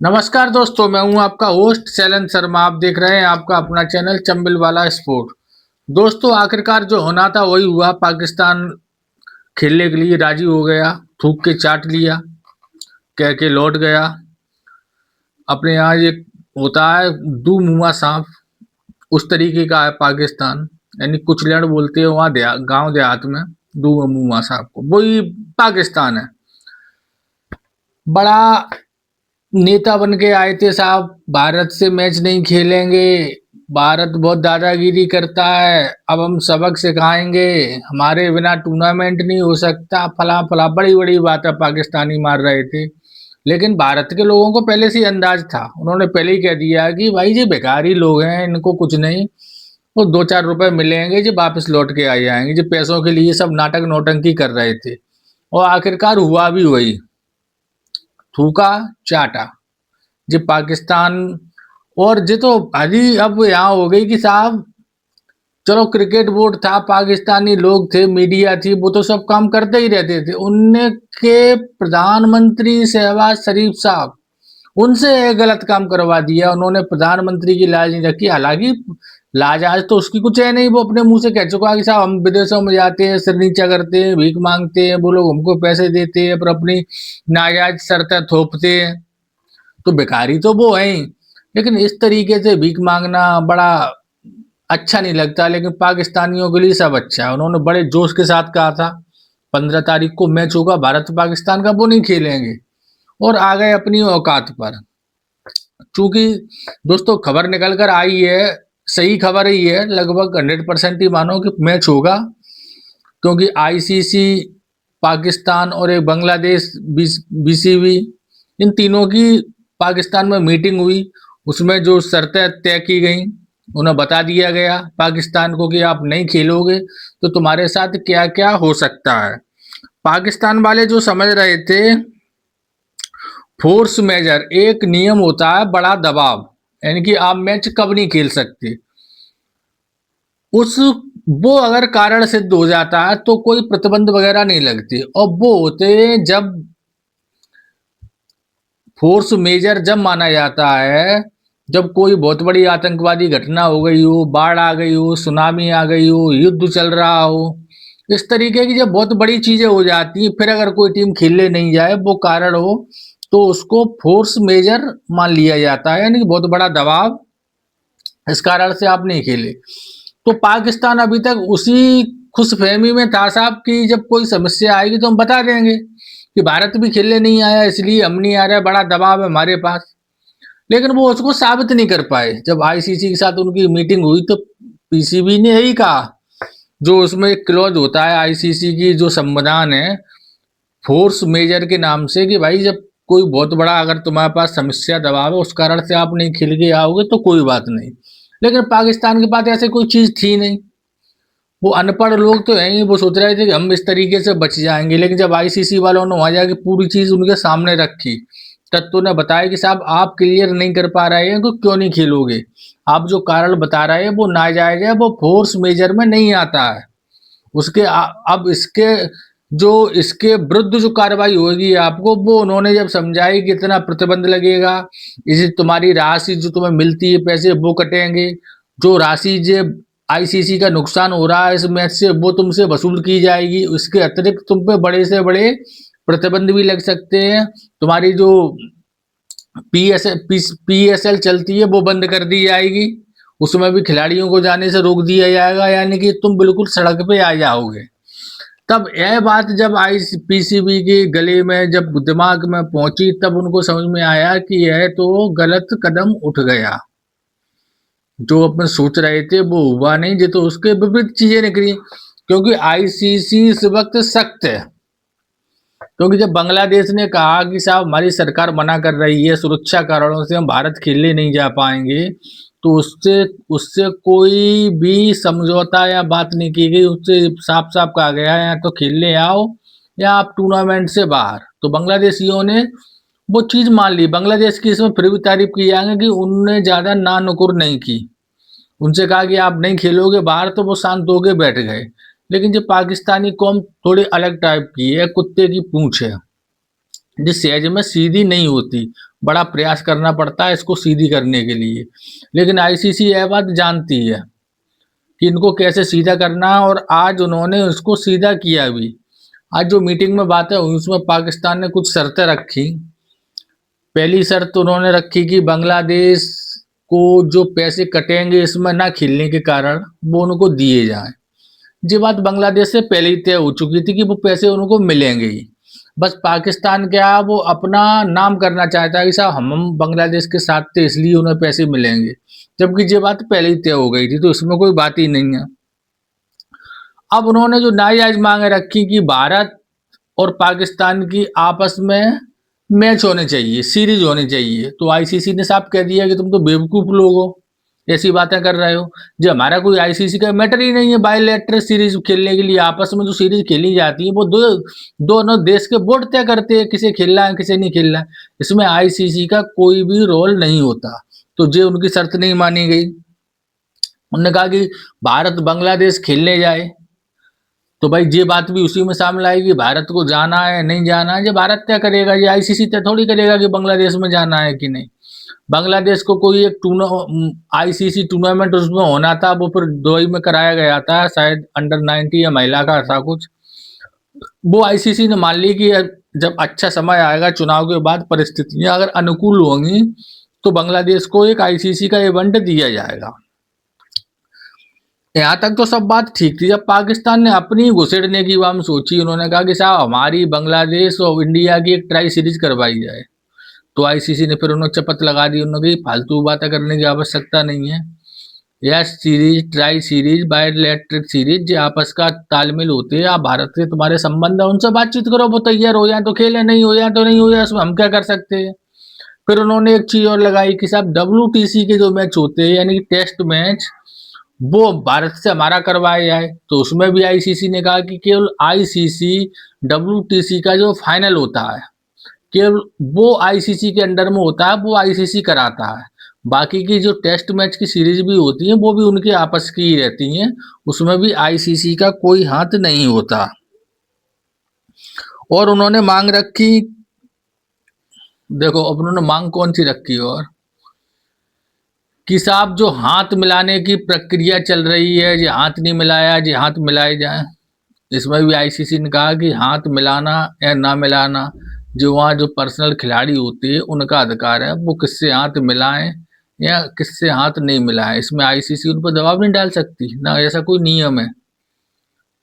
नमस्कार दोस्तों, मैं हूं आपका होस्ट शैलन शर्मा। आप देख रहे हैं आपका अपना चैनल चंबिल वाला स्पोर्ट। दोस्तों, आखिरकार जो होना था वही हुआ। पाकिस्तान खेलने के लिए राजी हो गया, थूक के चाट लिया, कह के लौट गया। अपने यहाँ एक होता है दू मुआ सांप, उस तरीके का है पाकिस्तान। यानी कुछ लड़ बोलते हैं वहाँ गांव देहात में दू मुआ सांप को, वही पाकिस्तान है। बड़ा नेता बन के आए थे साहब, भारत से मैच नहीं खेलेंगे, भारत बहुत दादागिरी करता है, अब हम सबक सिखाएंगे, हमारे बिना टूर्नामेंट नहीं हो सकता, फला फला बड़ी बड़ी बातें पाकिस्तानी मार रहे थे। लेकिन भारत के लोगों को पहले से ही अंदाज था, उन्होंने पहले ही कह दिया कि भाई ये बेकारी लोग हैं, इनको कुछ नहीं, वो 2-4 रुपए मिलेंगे जो वापस लौट के आ जाएंगे। जो पैसों के लिए सब नाटक नौटंकी कर रहे थे, और आखिरकार हुआ भी वही, थूका चाटा। जो पाकिस्तान और जो तो अभी अब यहाँ हो गई कि साहब चलो, क्रिकेट बोर्ड था, पाकिस्तानी लोग थे, मीडिया थी, वो तो सब काम करते ही रहते थे। उनने के प्रधानमंत्री शहबाज शरीफ साहब, उनसे ये गलत काम करवा दिया। उन्होंने प्रधानमंत्री की लाज नहीं रखी। हालांकि लाज आज तो उसकी कुछ है नहीं, वो अपने मुंह से कह चुका कि साहब हम विदेशों में जाते हैं, सिर नीचा करते हैं, भीख मांगते हैं, वो लोग हमको पैसे देते हैं, पर अपनी नाजायज शर्तें थोपते हैं, तो बेकारी तो वो है ही। लेकिन इस तरीके से भीख मांगना बड़ा अच्छा नहीं लगता। लेकिन पाकिस्तानियों के लिए सब अच्छा है। उन्होंने बड़े जोश के साथ कहा था 15 तारीख को मैच होगा भारत पाकिस्तान का, वो नहीं खेलेंगे, और आ गए अपनी औकात पर। चूंकि दोस्तों खबर निकल कर आई है, सही खबर ही है, लगभग 100% ही मानो कि मैच होगा। क्योंकि आईसीसी, पाकिस्तान और एक बांग्लादेश बीसीबी, इन तीनों की पाकिस्तान में मीटिंग हुई। उसमें जो शर्तें तय की गई, उन्हें बता दिया गया पाकिस्तान को कि आप नहीं खेलोगे तो तुम्हारे साथ क्या क्या हो सकता है। पाकिस्तान वाले जो समझ रहे थे फोर्स मेजर, एक नियम होता है बड़ा दबाव, यानी कि आप मैच कब नहीं खेल सकते, उस वो अगर कारण सिद्ध हो जाता है तो कोई प्रतिबंध वगैरह नहीं लगती। और वो होते हैं जब फोर्स मेजर जब माना जाता है, जब कोई बहुत बड़ी आतंकवादी घटना हो गई हो, बाढ़ आ गई हो, सुनामी आ गई हो, युद्ध चल रहा हो, इस तरीके की जब बहुत बड़ी चीजें हो जाती हैं, फिर अगर कोई टीम खेलने नहीं जाए, वो कारण हो, तो उसको फोर्स मेजर मान लिया जाता है, यानी कि बहुत बड़ा दबाव, इस कारण से आप नहीं खेले। तो पाकिस्तान अभी तक उसी खुशफहमी में था साहब कि जब कोई समस्या आएगी तो हम बता देंगे कि भारत भी खेलने नहीं आया, इसलिए हम नहीं आ रहे, बड़ा दबाव है हमारे पास। लेकिन वो उसको साबित नहीं कर पाए। जब आईसीसी के साथ उनकी मीटिंग हुई तो पीसीबी ने यही कहा, जो उसमें एक क्लॉज होता है आईसीसी की जो संविधान है, फोर्स मेजर के नाम से, कि भाई जब कोई बहुत बड़ा अगर तुम्हारे पास समस्या दबाव है, उस कारण से आप नहीं खेल के आओगे तो कोई बात नहीं। लेकिन पाकिस्तान के पास ऐसे कोई चीज थी नहीं। वो अनपढ़ लोग तो हैं ही, वो सोच रहे थे कि हम इस तरीके से बच जाएंगे। लेकिन जब आईसीसी वालों ने वहां जाके पूरी चीज उनके सामने रखी, तत्व ने बताया कि साहब आप क्लियर नहीं कर पा रहे हैं तो क्यों नहीं खेलोगे, आप जो कारण बता रहे हैं वो नाजायज है, वो फोर्स मेजर में नहीं आता है। अब इसके जो इसके विरुद्ध जो कार्रवाई होगी आपको, वो उन्होंने जब समझाई कि इतना प्रतिबंध लगेगा, इसी तुम्हारी राशि जो तुम्हें मिलती है पैसे वो कटेंगे, जो राशि जो आईसीसी का नुकसान हो रहा है इस मैच से वो तुमसे वसूल की जाएगी, उसके अतिरिक्त तुम पे बड़े से बड़े प्रतिबंध भी लग सकते हैं। तुम्हारी जो पीएसएल चलती है वो बंद कर दी जाएगी, उसमें भी खिलाड़ियों को जाने से रोक दिया जाएगा, यानी कि तुम बिल्कुल सड़क पे आ जाओगे। तब यह बात जब आई पीसीबी के गले में, जब दिमाग में पहुंची, तब उनको समझ में आया कि यह तो गलत कदम उठ गया। जो अपन सोच रहे थे वो हुआ नहीं, जो तो उसके विपरीत चीजें निकली। क्योंकि आईसीसी इस वक्त सख्त है। क्योंकि जब बांग्लादेश ने कहा कि साहब हमारी सरकार मना कर रही है, सुरक्षा कारणों से हम भारत खेलने नहीं जा पाएंगे, तो उससे उससे कोई भी समझौता या बात नहीं की गई। उससे साफ साफ कहा गया है या तो खेलने आओ या आप टूर्नामेंट से बाहर। तो बांग्लादेशियों ने वो चीज मान ली। बांग्लादेश की इसमें फिर भी तारीफ की जाएगी कि उनने ज्यादा ना नुकुर नहीं की। उनसे कहा कि आप नहीं खेलोगे बाहर, तो वो शांत होके बैठ गए। लेकिन जो पाकिस्तानी कौम थोड़ी अलग टाइप की है, कुत्ते की पूंछ है, जिस सहज में सीधी नहीं होती। बड़ा प्रयास करना पड़ता है इसको सीधी करने के लिए। लेकिन आईसीसी यह बात जानती है कि इनको कैसे सीधा करना है, और आज उन्होंने उसको सीधा किया भी। आज जो मीटिंग में बातें हुई उसमें पाकिस्तान ने कुछ शर्तें रखी। पहली शर्त उन्होंने रखी कि बांग्लादेश को जो पैसे कटेंगे इसमें ना खेलने के कारण वो उनको दिए जाएं। ये बात बांग्लादेश से पहले ही तय हो चुकी थी कि वो पैसे उनको मिलेंगे ही। बस पाकिस्तान क्या वो अपना नाम करना चाहता है कि साहब हम बांग्लादेश के साथ थे इसलिए उन्हें पैसे मिलेंगे, जबकि ये बात पहले ही तय हो गई थी, तो इसमें कोई बात ही नहीं है। अब उन्होंने जो नाजायज मांगे रखी कि भारत और पाकिस्तान की आपस में मैच होने चाहिए, सीरीज होनी चाहिए, तो आईसीसी ने साफ कह दिया कि तुम तो बेवकूफ लोग हो, ऐसी बातें कर रहे हो। जो हमारा कोई आईसीसी का मैटर ही नहीं है बायलैटरल सीरीज खेलने के लिए। आपस में जो सीरीज खेली जाती है वो दोनों देश के बोर्ड तय करते हैं किसे खेलना है किसे नहीं खेलना है। इसमें आईसीसी का कोई भी रोल नहीं होता। तो ये उनकी शर्त नहीं मानी गई। उन्होंने कहा कि भारत बांग्लादेश खेलने जाए, तो भाई ये बात भी उसी में शामिल आएगी, भारत को जाना है नहीं जाना है ये भारत तय करेगा, ये आईसीसी तय थोड़ी करेगा कि बांग्लादेश में जाना है कि नहीं। बांग्लादेश को कोई एक आईसीसी टूर्नामेंट उसमें होना था, वो फिर दुबई में कराया गया था, शायद अंडर 19 या महिला का था कुछ। वो आईसीसी ने मान ली कि जब अच्छा समय आएगा चुनाव के बाद परिस्थितियां अगर अनुकूल होंगी तो बांग्लादेश को एक आईसीसी का इवेंट दिया जाएगा। यहाँ तक तो सब बात ठीक थी। जब पाकिस्तान ने अपनी घुसेड़ने की बात सोची, उन्होंने कहा कि साहब हमारी बांग्लादेश और इंडिया की एक ट्राई सीरीज करवाई जाए, तो आईसीसी ने फिर उन्हें चपत लगा दी। उन्होंने कहा फालतू बातें करने की आवश्यकता नहीं है। यह series tri series bilateral series जो आपस का तालमेल होते हैं, आप भारत से तुम्हारे संबंध है उनसे बातचीत करो, वो तैयार हो जाए तो खेले, नहीं हो जाए तो नहीं हो जाए, उसमें हम क्या कर सकते हैं। फिर उन्होंने एक चीज और लगाई कि साहब WTC के जो मैच होते हैं यानी कि टेस्ट मैच वो भारत से हमारा करवाया जाए, तो उसमें भी आईसीसी ने कहा कि केवल आईसीसी WTC का जो फाइनल होता है केवल वो आईसीसी के अंडर में होता है, वो आईसीसी कराता है। बाकी की जो टेस्ट मैच की सीरीज भी होती है वो भी उनके आपस की ही रहती हैं, उसमें भी आईसीसी का कोई हाथ नहीं होता। और उन्होंने मांग रखी, देखो अब उन्होंने मांग कौन सी रखी, और कि साहब जो हाथ मिलाने की प्रक्रिया चल रही है, जो हाथ नहीं मिलाया जो हाथ मिलाए जाए, इसमें भी आईसीसी ने कहा कि हाथ मिलाना या ना मिलाना जो वहाँ जो पर्सनल खिलाड़ी होते हैं उनका अधिकार है, वो किससे हाथ मिलाएं या किससे हाथ नहीं मिलाएं, इसमें आईसीसी उन पर दबाव नहीं डाल सकती ना, ऐसा कोई नियम है।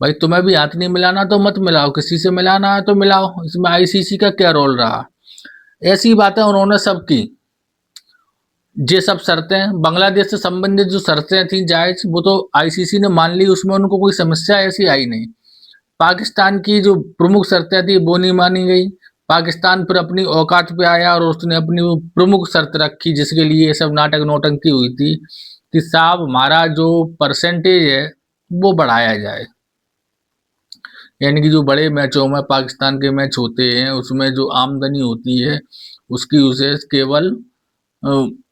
भाई तुम्हें भी हाथ नहीं मिलाना तो मत मिलाओ, किसी से मिलाना है तो मिलाओ, इसमें आईसीसी का क्या रोल रहा। ऐसी बातें उन्होंने सब की। ये सब शर्तें बांग्लादेश से संबंधित जो शर्तें थी जायज वो तो आईसीसी ने मान ली, उसमें उनको कोई समस्या ऐसी आई नहीं। पाकिस्तान की जो प्रमुख शर्तें थी वो नहीं मानी गई। पाकिस्तान फिर अपनी औकात पे आया और उसने अपनी वो प्रमुख शर्त रखी जिसके लिए ये सब नाटक नौटंकी हुई थी कि साहब हमारा जो परसेंटेज है वो बढ़ाया जाए, यानी कि जो बड़े मैचों में पाकिस्तान के मैच होते हैं उसमें जो आमदनी होती है उसकी उसे केवल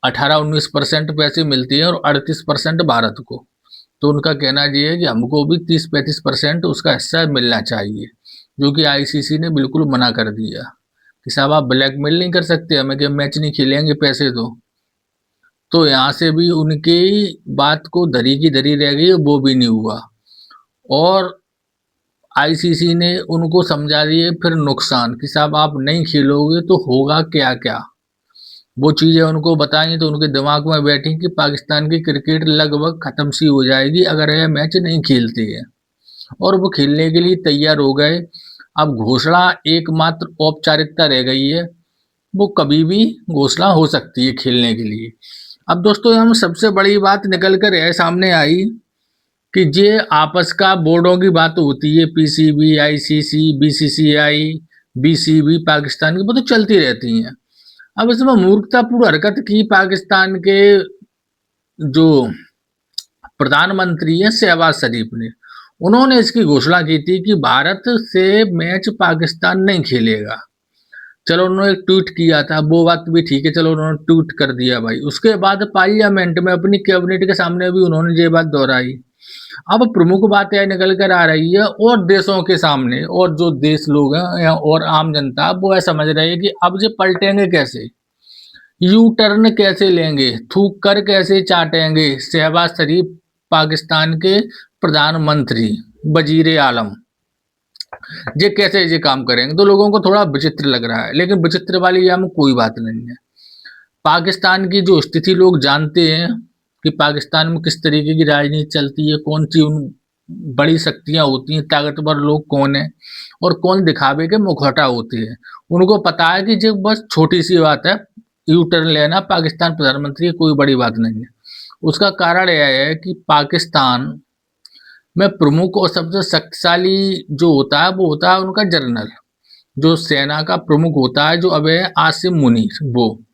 18-19% पैसे मिलती है और 38% भारत को। तो उनका कहना ये है कि हमको भी 30-35% उसका हिस्सा मिलना चाहिए, जो कि आईसीसी ने बिल्कुल मना कर दिया कि साहब आप ब्लैकमेल नहीं कर सकते हमें कि मैच नहीं खेलेंगे पैसे दो। तो यहाँ से भी उनकी बात को धरी की धरी रह गई, वो भी नहीं हुआ। और आईसीसी ने उनको समझा दिए फिर नुकसान कि साहब आप नहीं खेलोगे तो होगा क्या क्या, वो चीज़ें उनको बताई तो उनके दिमाग में बैठी कि पाकिस्तान की क्रिकेट लगभग खत्म सी हो जाएगी अगर यह मैच नहीं खेलती है, और वो खेलने के लिए तैयार हो गए। अब घोषणा एकमात्र औपचारिकता रह गई है, वो कभी भी घोषणा हो सकती है खेलने के लिए। अब दोस्तों यहाँ सबसे बड़ी बात निकल कर यह सामने आई कि ये आपस का बोर्डों की बात होती है, PCB, ICC, BCCI, BCB Pakistan की वो तो चलती रहती हैं। अब इसमें मूर्खतापूर्ण हरकत की पाकिस्तान के जो प्रधानमंत्री हैं शहबाज शरीफ ने, उन्होंने इसकी घोषणा की थी कि भारत से मैच पाकिस्तान नहीं खेलेगा। चलो उन्होंने एक ट्वीट किया था, वो बात भी ठीक है, चलो उन्होंने ट्वीट कर दिया भाई। उसके बाद पार्लियामेंट में अपनी कैबिनेट के सामने भी उन्होंने ये बात दोहराई। अब प्रमुख बात यह निकल कर आ रही है और देशों के सामने, और जो देश लोग हैं या और आम जनता वो यह समझ रहे हैं कि अब ये पलटेंगे कैसे। यू टर्न कैसे लेंगे, थूक कर कैसे चाटेंगे, शहबाज शरीफ पाकिस्तान के प्रधानमंत्री वजीर आलम ये कैसे ये काम करेंगे। तो लोगों को थोड़ा विचित्र लग रहा है, लेकिन विचित्र वाली यहाँ में कोई बात नहीं है। पाकिस्तान की जो स्थिति लोग जानते हैं कि पाकिस्तान में किस तरीके की राजनीति चलती है, कौन सी उन बड़ी शक्तियां होती हैं, ताकतवर लोग कौन है और कौन दिखावे के मुखौटा होते हैं। उनको पता है कि जो बस छोटी सी बात है, यू टर्न लेना पाकिस्तान प्रधानमंत्री, कोई बड़ी बात नहीं है। उसका कारण यह है कि पाकिस्तान में प्रमुख और सबसे शक्तिशाली जो होता है वो होता है उनका जनरल, जो सेना का प्रमुख होता है, जो अब है आसिम मुनीर।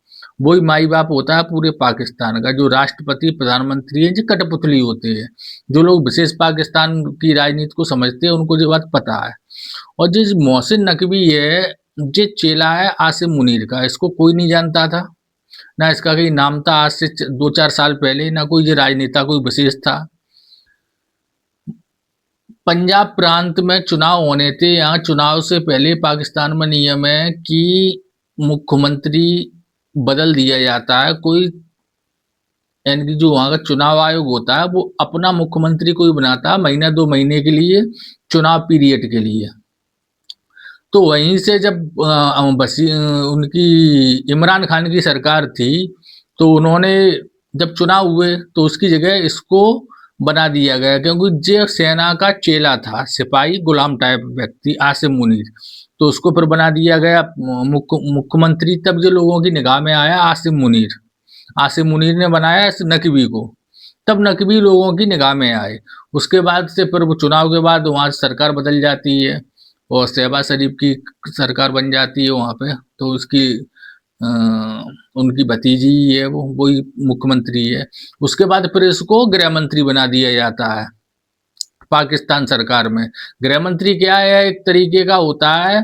वही माई बाप होता है पूरे पाकिस्तान का। जो राष्ट्रपति प्रधानमंत्री है जो कठपुतली होते हैं। जो लोग विशेष पाकिस्तान की राजनीति को समझते हैं उनको ये बात पता है। और जिस मोहसिन नकवी है, ये चेला है आसिम मुनीर का, इसको कोई नहीं जानता था, ना इसका कहीं नाम था आज से 2-4 साल पहले, ना कोई ये राजनेता कोई विशेष था। पंजाब प्रांत में चुनाव होने थे। यहाँ चुनाव से पहले पाकिस्तान में नियम है कि मुख्यमंत्री बदल दिया जाता है। कोई यानी कि जो वहाँ का चुनाव आयोग होता है वो अपना मुख्यमंत्री कोई बनाता है महीना 2 महीने के लिए, चुनाव पीरियड के लिए। तो वहीं से जब उनकी इमरान खान की सरकार थी, तो उन्होंने जब चुनाव हुए तो उसकी जगह इसको बना दिया गया, क्योंकि जो सेना का चेला था, सिपाही गुलाम टाइप व्यक्ति आसिम मुनीर, तो उसको फिर बना दिया गया मुख्यमंत्री। तब जो लोगों की निगाह में आया आसिम मुनीर ने बनाया इस नकवी को, तब नकवी लोगों की निगाह में आए। उसके बाद से फिर वो चुनाव के बाद वहाँ सरकार बदल जाती है और शहबाज शरीफ की सरकार बन जाती है वहाँ पे। तो उसकी उनकी भतीजी ही है, वो वही मुख्यमंत्री है। उसके बाद फिर इसको गृह मंत्री बना दिया जाता है पाकिस्तान सरकार में। गृह मंत्री क्या है, एक तरीके का होता है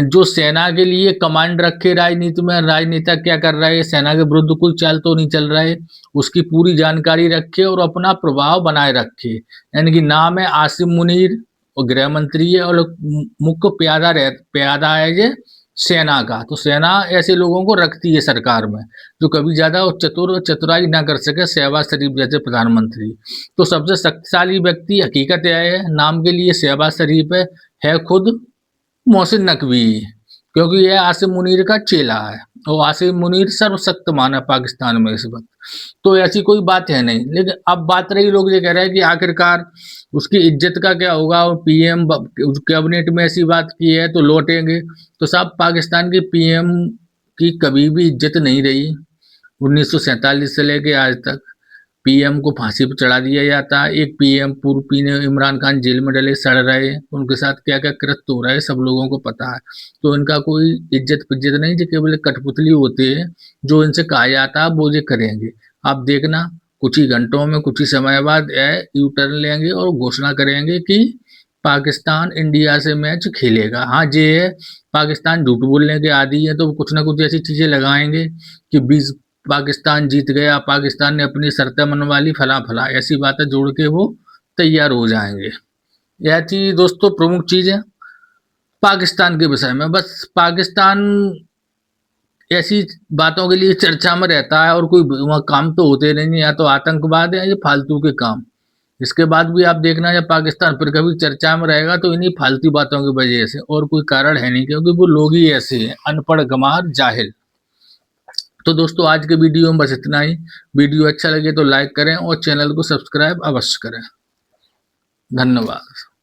जो सेना के लिए कमांड रखे राजनीति में, राजनेता क्या कर रहा है, सेना के विरुद्ध कोई चाल तो नहीं चल रहा है, उसकी पूरी जानकारी रखे और अपना प्रभाव बनाए रखे। यानी कि नाम है आसिम मुनीर और गृह मंत्री है, और मुख्य प्यादा है ये सेना का। तो सेना ऐसे लोगों को रखती है सरकार में जो कभी ज्यादा चतुराई ना कर सके, शहबाज शरीफ जैसे प्रधानमंत्री। तो सबसे शक्तिशाली व्यक्ति हकीकत यह है, नाम के लिए शहबाज शरीफ है खुद मोहसिन नकवी, क्योंकि यह आसिम मुनीर का चेला है और आसिम मुनीर सर्वशक्तिमान है पाकिस्तान में इस वक्त। तो ऐसी कोई बात है नहीं। लेकिन अब बात रही, लोग ये कह रहे हैं कि आखिरकार उसकी इज्जत का क्या होगा, और पीएम कैबिनेट में ऐसी बात की है तो लौटेंगे। तो साहब, पाकिस्तान के पीएम की कभी भी इज्जत नहीं रही। 1947 से लेके आज तक पीएम को फांसी पर चढ़ा दिया जाता है। एक पीएम पूर्व पीएम इमरान खान जेल में डले सड़ रहे, उनके साथ क्या क्या कृत्य हो रहा है सब लोगों को पता है। तो इनका कोई इज्जत पिज्जत नहीं, जो केवल कठपुतली होते हैं, जो इनसे कहा जाता है वो ये करेंगे। आप देखना कुछ ही घंटों में, कुछ ही समय बाद यू टर्न लेंगे और घोषणा करेंगे कि पाकिस्तान इंडिया से मैच खेलेगा। हाँ, ये है, पाकिस्तान झूठ बोलने के आदी है, तो कुछ ना कुछ ऐसी चीजें लगाएंगे कि 20 पाकिस्तान जीत गया, पाकिस्तान ने अपनी शर्तें मनवा ली, फला फला, ऐसी बातें जोड़ के वो तैयार हो जाएंगे। यह चीज दोस्तों प्रमुख चीज है पाकिस्तान के विषय में। बस पाकिस्तान ऐसी बातों के लिए चर्चा में रहता है और कोई वहाँ काम तो होते नहीं, या तो आतंकवाद है या फालतू के काम। इसके बाद भी आप देखना, जब पाकिस्तान फिर कभी चर्चा में रहेगा तो इन्हीं फालतू बातों की वजह से, और कोई कारण है नहीं, क्योंकि वो लोग ही ऐसे हैं, अनपढ़ गंवार जाहिल। तो दोस्तों आज के वीडियो में बस इतना ही। वीडियो अच्छा लगे तो लाइक करें और चैनल को सब्सक्राइब अवश्य करें। धन्यवाद।